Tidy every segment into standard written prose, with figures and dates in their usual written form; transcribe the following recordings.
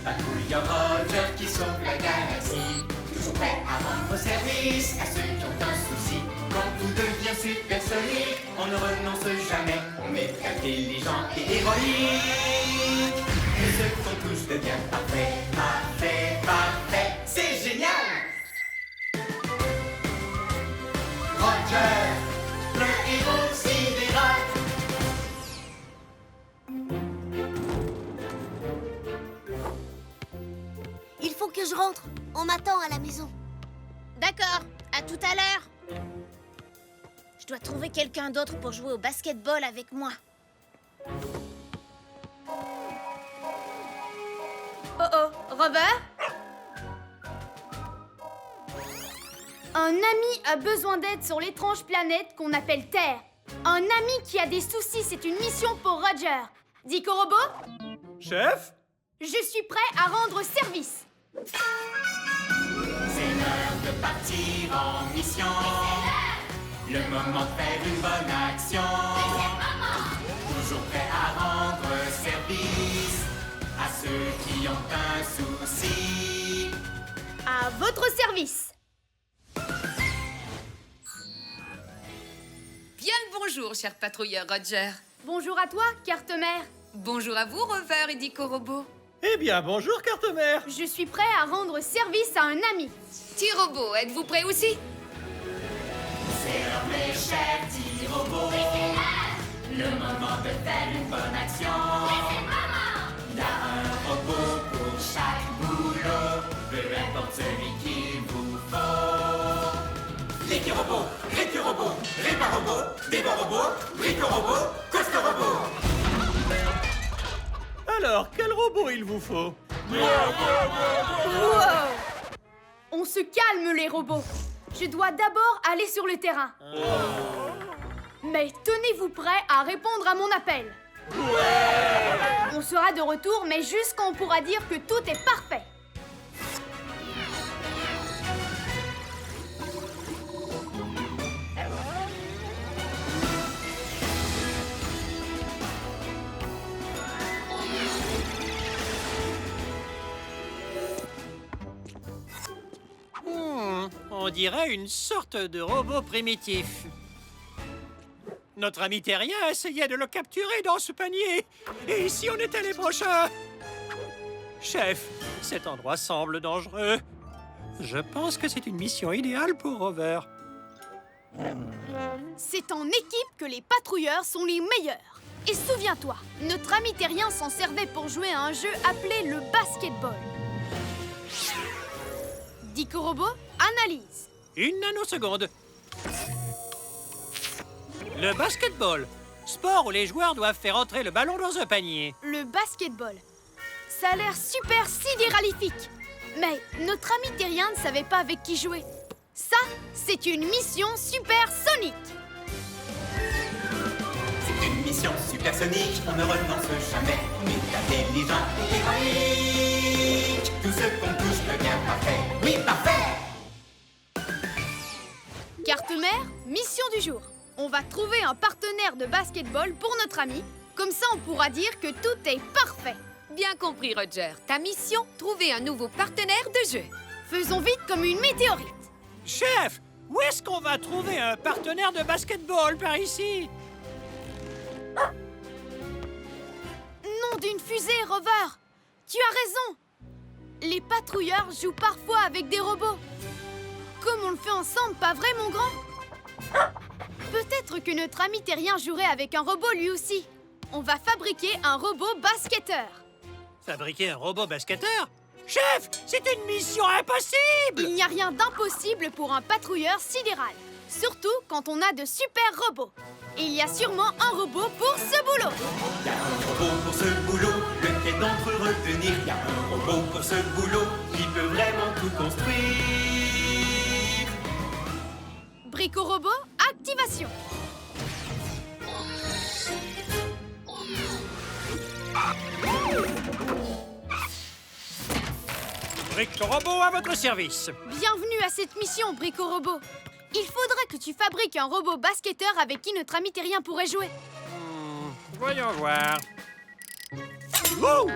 patrouilleur Roger qui sauve la galaxie. Toujours prêt à rendre service à ceux qui ont un souci. Quand tout devient supersonique, on ne renonce jamais. On est intelligent et héroïque. Et ce qu'on touche devient parfait, parfait, parfait. C'est génial! Roger, le héros sidéral. Il faut que je rentre. On m'attend à la maison. D'accord, à tout à l'heure. Je dois trouver quelqu'un d'autre pour jouer au basket-ball avec moi. Oh, Robert? Un ami a besoin d'aide sur l'étrange planète qu'on appelle Terre. Un ami qui a des soucis, c'est une mission pour Roger. Dico Robot? Chef? Je suis prêt à rendre service. C'est l'heure de partir en mission. Le moment de faire une bonne action. Toujours prêt à rendre service à ceux qui ont un souci. À votre service. Bien le bonjour, cher patrouilleur Roger. Bonjour à toi, Carte-Mère. Bonjour à vous, Rover et Dico Robot. Eh bien, bonjour, Carte-Mère. Je suis prêt à rendre service à un ami. T-Robot, êtes-vous prêt aussi? C'est l'heure, mes chers petits robots. Le moment de faire une bonne action. Il y a un robot pour chaque boulot. Peu importe celui qu'il vous faut. L'équi-robot, récu-robot, répar-robot, dévore-robot, brico-robot, coste-robot. Alors, quel robot il vous faut? Wow! On se calme, les robots. Je dois d'abord aller sur le terrain. Mais tenez-vous prêts à répondre à mon appel. On sera de retour, mais juste quand on pourra dire que tout est parfait. On dirait une sorte de robot primitif. Notre ami terrien essayait de le capturer dans ce panier. Et si on était les prochains? Chef, cet endroit semble dangereux. Je pense que c'est une mission idéale pour Rover. C'est en équipe que les patrouilleurs sont les meilleurs. Et souviens-toi, notre ami terrien s'en servait pour jouer à un jeu appelé le basketball. Dico Robot, analyse. Une nanoseconde. Le basketball, sport où les joueurs doivent faire entrer le ballon dans un panier. Le basketball. Ça a l'air super sidéralifique. Mais notre ami terrien ne savait pas avec qui jouer. Ça, c'est une mission supersonique. C'est une mission supersonique, on ne renonce jamais. On est intelligent et héroïque. Tout ce qu'on touche devient parfait. Oui, parfait! Carte-Mère, mission du jour. On va trouver un partenaire de basketball pour notre ami. Comme ça, on pourra dire que tout est parfait. Bien compris, Roger. Ta mission, trouver un nouveau partenaire de jeu. Faisons vite comme une météorite. Chef, où est-ce qu'on va trouver un partenaire de basketball par ici? Nom d'une fusée, Rover. Tu as raison. Les patrouilleurs jouent parfois avec des robots. Comme on le fait ensemble, pas vrai, mon grand? Peut-être que notre ami terrien jouerait avec un robot lui aussi. On va fabriquer un robot basketteur. Fabriquer un robot basketteur? Chef, c'est une mission impossible! Il n'y a rien d'impossible pour un patrouilleur sidéral. Surtout quand on a de super robots. Et il y a sûrement un robot pour ce boulot. Il y a un robot pour ce boulot, lequel d'entre eux retenir? Il y a un robot pour ce boulot, qui peut vraiment tout construire. Brico-robot, activation. Brico-robot à votre service. Bienvenue à cette mission, Brico-robot. Il faudrait que tu fabriques un robot basketteur avec qui notre ami terrien pourrait jouer. Voyons voir. Oh!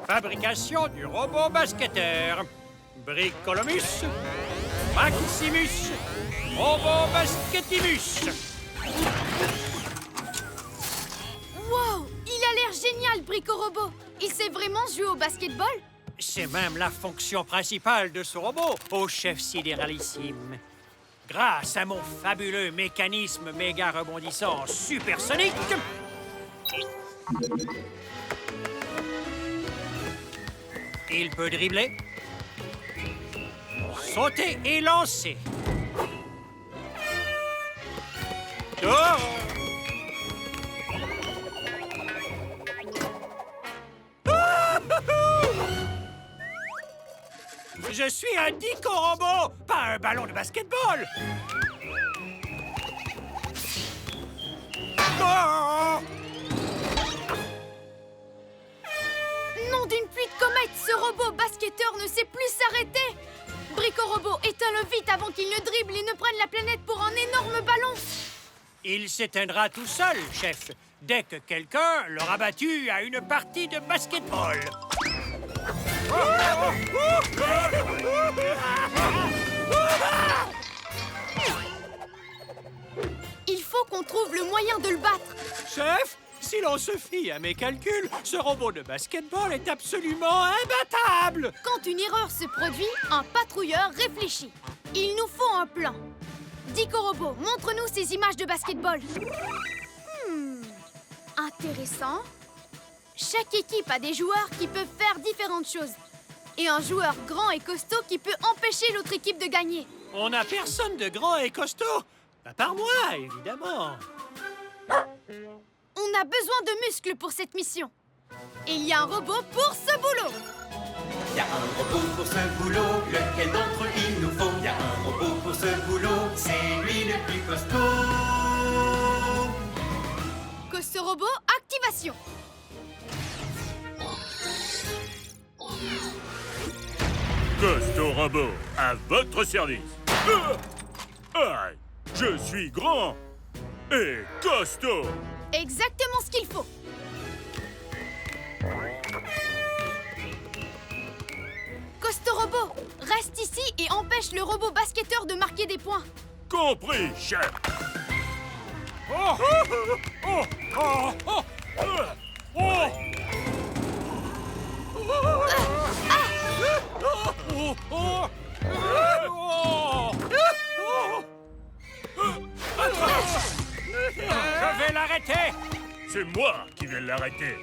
Fabrication du robot basketteur. Bricolomus, Maximus, robot basketimus. Wow! Il a l'air génial, Brico-Robot! Il sait vraiment jouer au basketball? C'est même la fonction principale de ce robot, au chef sidéralissime. Grâce à mon fabuleux mécanisme méga rebondissant supersonique, il peut dribbler, sauter et lancer. Oh! Je suis un dico-robot, pas un ballon de basketball. Oh! Nom d'une pluie de comètes, ce robot basketteur ne sait plus s'arrêter! Brico-Robot, éteins-le vite avant qu'il ne dribble et ne prenne la planète pour un énorme ballon! Il s'éteindra tout seul, chef, dès que quelqu'un l'aura battu à une partie de basketball. Il faut qu'on trouve le moyen de le battre! Chef, si l'on se fie à mes calculs, ce robot de basketball est absolument imbattable. Quand une erreur se produit, un patrouilleur réfléchit. Il nous faut un plan. Dico-Robot, montre-nous ces images de basketball. Intéressant. Chaque équipe a des joueurs qui peuvent faire différentes choses. Et un joueur grand et costaud qui peut empêcher l'autre équipe de gagner. On n'a personne de grand et costaud, à part moi, évidemment. On a besoin de muscles pour cette mission. Et il y a un robot pour ce boulot. Y a un robot pour ce boulot, lequel d'entre eux il nous faut? Y a un robot pour ce boulot, c'est lui le plus costaud. Costaud Robot, activation. Costaud Robot, à votre service. Je suis grand et costaud. Exactement ce qu'il faut. Costaud Robot, reste ici et empêche le robot basketteur de marquer des points. Compris, chef. Je vais l'arrêter. C'est moi qui vais l'arrêter.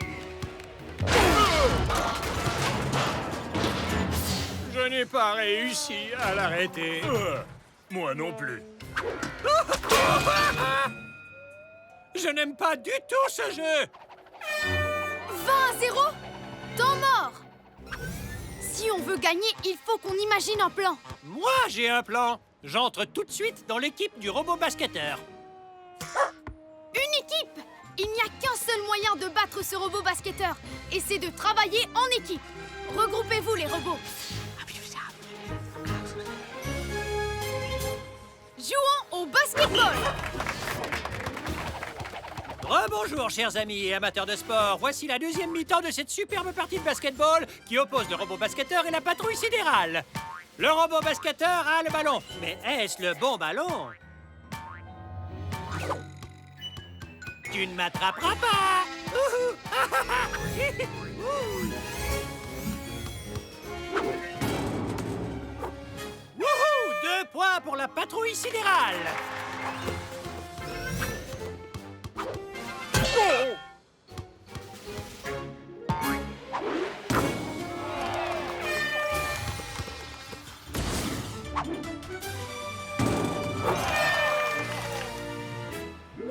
Je n'ai pas réussi à l'arrêter. Moi non plus. Je n'aime pas du tout ce jeu. 20-0, temps mort. Si on veut gagner, il faut qu'on imagine un plan. Moi, j'ai un plan. J'entre tout de suite dans l'équipe du robot basketteur. Une équipe! Il n'y a qu'un seul moyen de battre ce robot basketteur, et c'est de travailler en équipe. Regroupez-vous les robots. Jouons au basketball. Rebonjour, chers amis et amateurs de sport. Voici la deuxième mi-temps de cette superbe partie de basketball qui oppose le robot basketteur et la patrouille sidérale. Le robot basketteur a le ballon. Mais est-ce le bon ballon? Tu ne m'attraperas pas! Wouhou! 2 points pour la patrouille sidérale!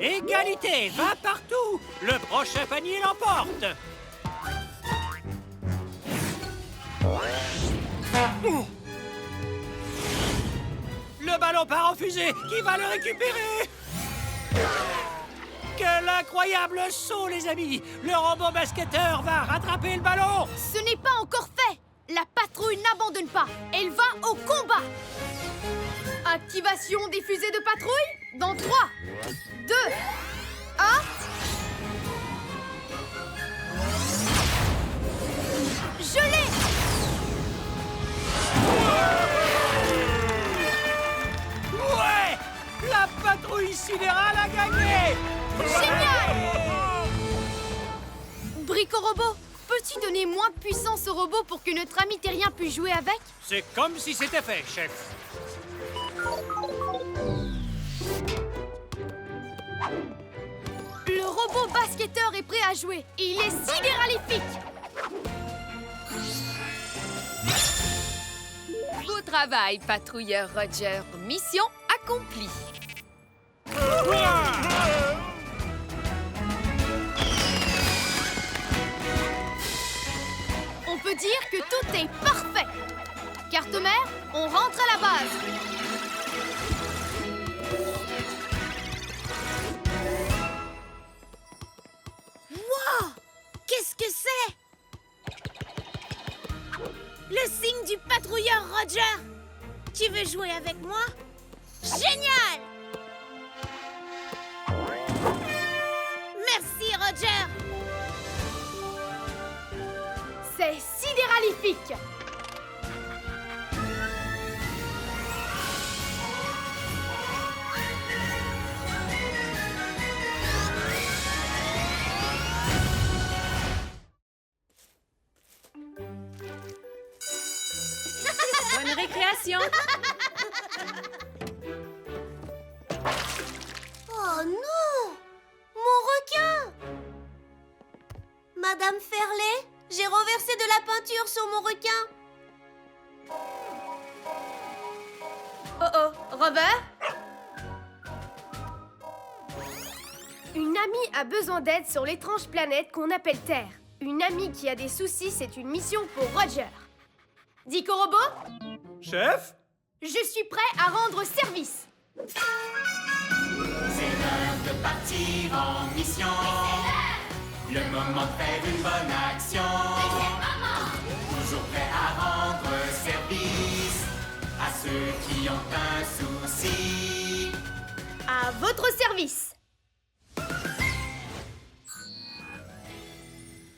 Égalité, va partout! Le prochain panier l'emporte! Le ballon part en fusée! Qui va le récupérer? Quel incroyable saut, les amis! Le robot basketteur va rattraper le ballon! Ce n'est pas encore fait. La patrouille n'abandonne pas. Elle va au combat. Activation des fusées de patrouille dans 3, 2, 1... Rico-Robot, peux-tu donner moins de puissance au robot pour que notre ami terrien puisse jouer avec? C'est comme si c'était fait, chef. Le robot basketteur est prêt à jouer et il est sidéralifique. Beau travail, patrouilleur Roger. Mission accomplie. On peut dire que tout est parfait. Carte-mère, on rentre à la base. Wow! Qu'est-ce que c'est? Le signe du patrouilleur Roger! Tu veux jouer avec moi? Génial! Merci, Roger! C'est sidéralifique. Bonne récréation. Oh non! Mon requin! Madame Ferlet, j'ai renversé de la peinture sur mon requin. Oh, Rover? Une amie a besoin d'aide sur l'étrange planète qu'on appelle Terre. Une amie qui a des soucis, c'est une mission pour Roger. Dico Robot, Chef? je suis prêt à rendre service. C'est l'heure de partir en mission. Le moment de faire une bonne action. Toujours prêt à rendre service à ceux qui ont un souci. À votre service.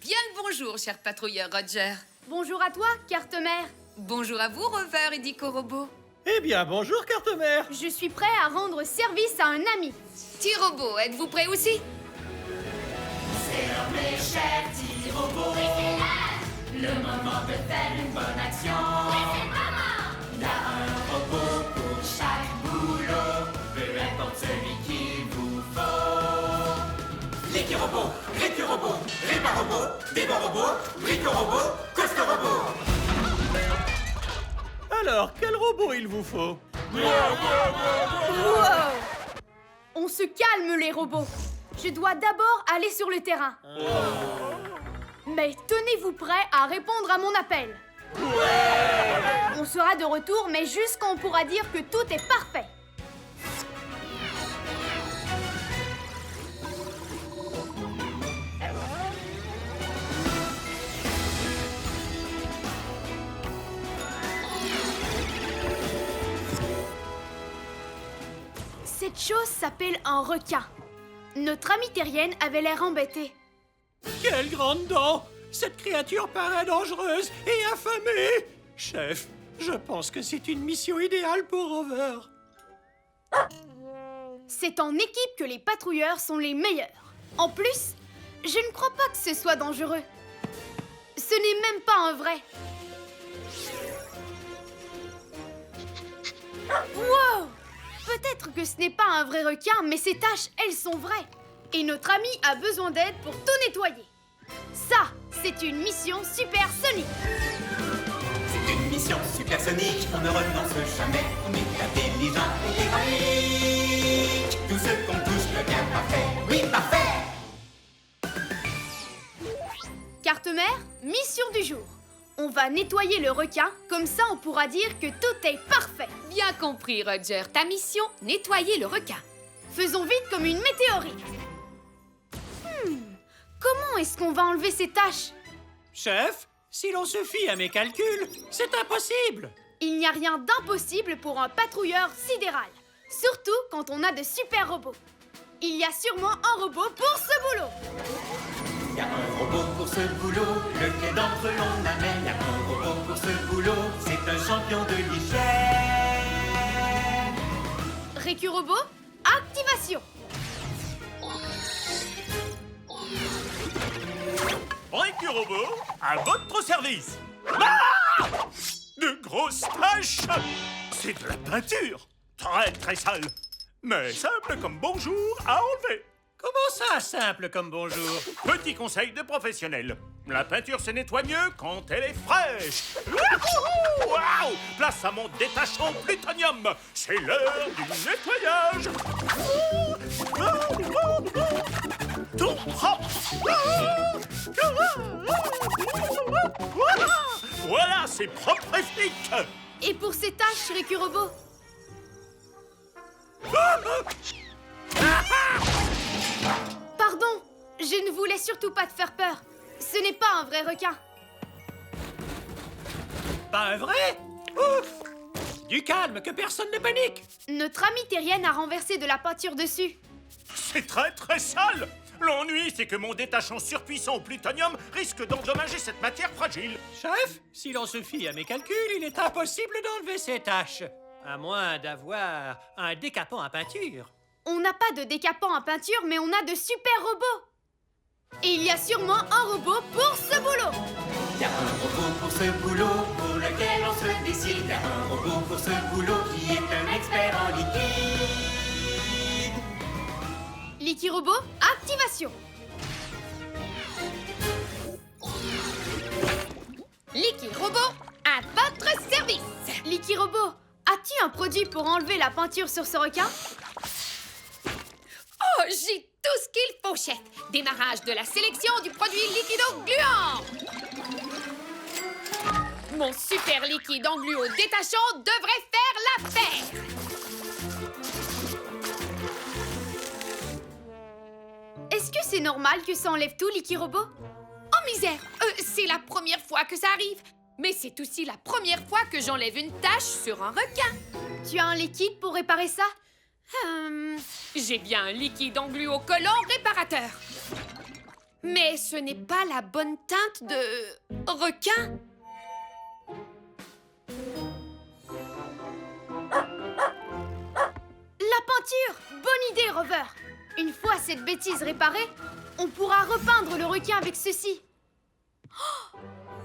Bien le bonjour, cher patrouilleur Roger. Bonjour à toi, carte-mère. Bonjour à vous, Rover et Dico Robot. Eh bien, bonjour, carte-mère. Je suis prêt à rendre service à un ami. T-Robot, êtes-vous prêt aussi? C'est l'heure, mes chers petits robots. Le moment de faire une bonne action. Il y a un robot pour chaque boulot. Peu importe celui qu'il vous faut. L'équi-robot, récu-robot, répar-robot, dévore-robot, brico-robot, coste-robot. Alors, quel robot il vous faut? Wow! On se calme, les robots. Je dois d'abord aller sur le terrain. Mais tenez-vous prêts à répondre à mon appel. On sera de retour, mais juste quand on pourra dire que tout est parfait. Cette chose s'appelle un requin. Notre amie terrienne avait l'air embêtée. Quelle grande dent! Cette créature paraît dangereuse et affamée! Chef, je pense que c'est une mission idéale pour Rover. C'est en équipe que les patrouilleurs sont les meilleurs. En plus, je ne crois pas que ce soit dangereux. Ce n'est même pas un vrai. Wow! Peut-être que ce n'est pas un vrai requin, mais ces taches, elles sont vraies. Et notre ami a besoin d'aide pour tout nettoyer. Ça, c'est une mission supersonique. C'est une mission supersonique, on ne renonce jamais. On est intelligent et héroïque. Tout ce qu'on touche devient parfait. Oui, parfait! Carte-mère, mission du jour. On va nettoyer le requin, comme ça on pourra dire que tout est parfait. Bien compris, Roger. Ta mission, nettoyer le requin. Faisons vite comme une météorite. Comment est-ce qu'on va enlever ces taches? Chef, si l'on se fie à mes calculs, c'est impossible! Il n'y a rien d'impossible pour un patrouilleur sidéral. Surtout quand on a de super robots. Il y a sûrement un robot pour ce boulot. Il y a un robot pour ce boulot, lequel d'entre eux l'on amène. Il y a un robot pour ce boulot, c'est un champion de l'hygiène. Récu-robot, activation. Oui, Licky Robot, à votre service. Ah! De grosses taches. C'est de la peinture. Très, très sale. Mais simple comme bonjour à enlever. Comment ça, simple comme bonjour? Petit conseil de professionnel. La peinture se nettoie mieux quand elle est fraîche. Wouhou! Waouh! Place à mon détachant plutonium. C'est l'heure du nettoyage. Tout propre. Voilà, c'est propre et flic. Et pour ces tâches, Ricky Robot? Pardon, je ne voulais surtout pas te faire peur. Ce n'est pas un vrai requin. Pas un vrai? Ouf! Du calme, que personne ne panique! Notre amie terrienne a renversé de la peinture dessus. C'est très très sale. L'ennui, c'est que mon détachant surpuissant au plutonium risque d'endommager cette matière fragile. Chef, si l'on se fie à mes calculs, il est impossible d'enlever ces taches. À moins d'avoir un décapant à peinture. On n'a pas de décapant à peinture, mais on a de super robots. Et il y a sûrement un robot pour ce boulot. Y a un robot pour ce boulot, pour lequel on se décide. Y a un robot pour ce boulot qui est un expert en liquide. Licky Robot, activation. Licky Robot, à votre service. Licky Robot, as-tu un produit pour enlever la peinture sur ce requin? Oh, j'ai tout ce qu'il faut, chef. Démarrage de la sélection du produit liquido gluant. Mon super liquide engluo détachant devrait faire l'affaire. Est-ce que c'est normal que ça enlève tout, Licky Robot? Oh misère, c'est la première fois que ça arrive. Mais c'est aussi la première fois que j'enlève une tache sur un requin. Tu as un liquide pour réparer ça? J'ai bien un liquide engluo collant réparateur. Mais ce n'est pas la bonne teinte de requin. La peinture! Bonne idée, Rover! Une fois cette bêtise réparée, on pourra repeindre le requin avec ceci. Oh,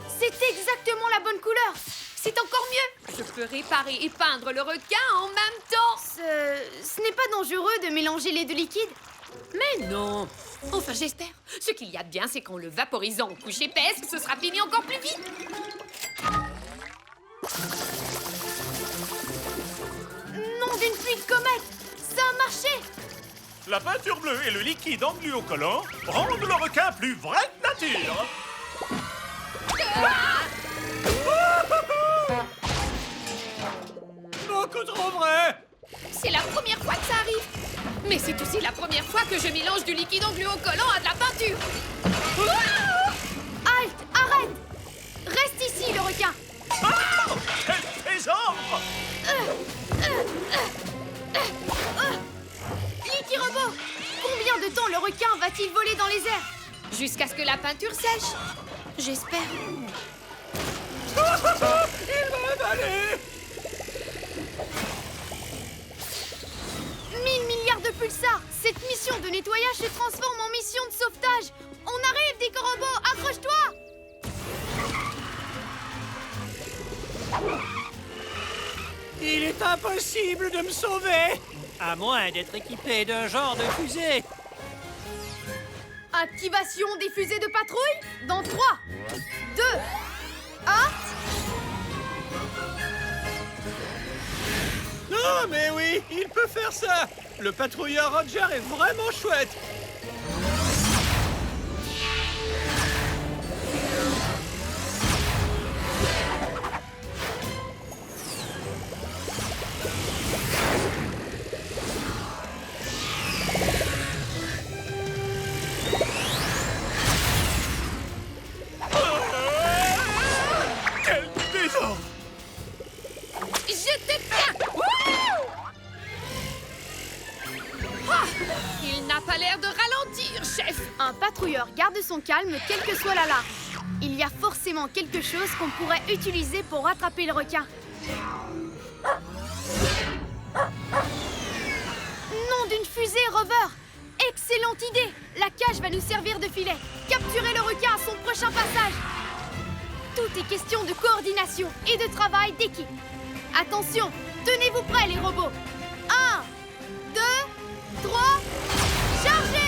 c'est exactement la bonne couleur! C'est encore mieux. Je peux réparer et peindre le requin en même temps. Ce n'est pas dangereux de mélanger les deux liquides? Mais non. Enfin, j'espère. Ce qu'il y a de bien, c'est qu'en le vaporisant en couche épaisse, ce sera fini encore plus vite. Nom d'une pluie de comète! Ça a marché! La peinture bleue et le liquide engluocollant rendent le requin plus vrai que nature. Beaucoup trop vrai! C'est la première fois que ça arrive. Mais c'est aussi la première fois que je mélange du liquide engluocollant à de la peinture. Halte! Arrête! Reste ici, le requin! Oh, quel trésor! Licky Robot! Combien de temps le requin va-t-il voler dans les airs? Jusqu'à ce que la peinture sèche. J'espère. Il va avaler! 1000 milliards de pulsars! Cette mission de nettoyage se transforme en mission de sauvetage! On arrive, Licky Robot! Accroche-toi! Il est impossible de me sauver! À moins d'être équipé d'un genre de fusée. Activation des fusées de patrouille dans 3, 2, 1... Non, mais oui, il peut faire ça! Le patrouilleur Roger est vraiment chouette! Quel désordre! Je te tiens. Ah, il n'a pas l'air de ralentir, chef. Un patrouilleur garde son calme quelle que soit la large. Il y a forcément quelque chose qu'on pourrait utiliser pour rattraper le requin. Nom d'une fusée, Rover! Excellente idée! La cage va nous servir de filet. Capturez le requin à son prochain passage. Tout est question de coordination et de travail d'équipe. Attention, tenez-vous prêts les robots. 1, 2, 3, chargez!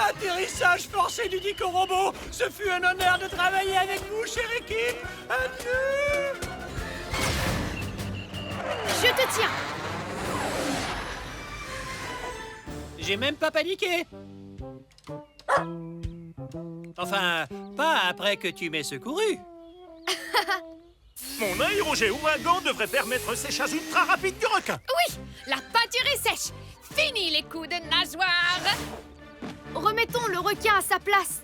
Atterrissage forcé du Dico Robot. Ce fut un honneur de travailler avec vous, chère équipe. Adieu. Je te tiens! J'ai même pas paniqué. Enfin, pas après que tu m'aies secouru. Mon aérogé ouragan devrait permettre le séchage ultra rapide du requin. Oui, la peinture est sèche. Fini les coups de nageoire. Remettons le requin à sa place.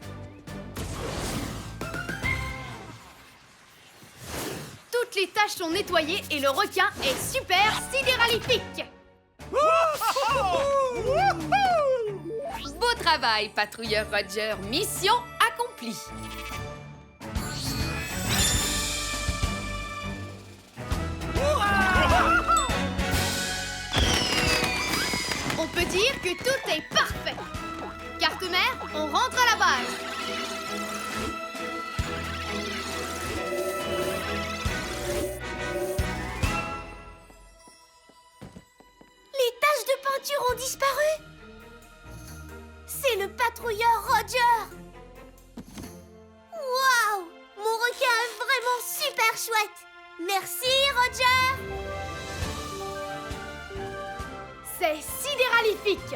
Toutes les taches sont nettoyées et le requin est super sidéralifique. Beau travail, patrouilleur Roger. Mission accomplie. On peut dire que tout est parfait. Carte-mère, on rentre à la base. Les taches de peinture ont disparu. C'est le patrouilleur Roger. Waouh! Mon requin est vraiment super chouette. Merci, Roger. C'est sidéralifique.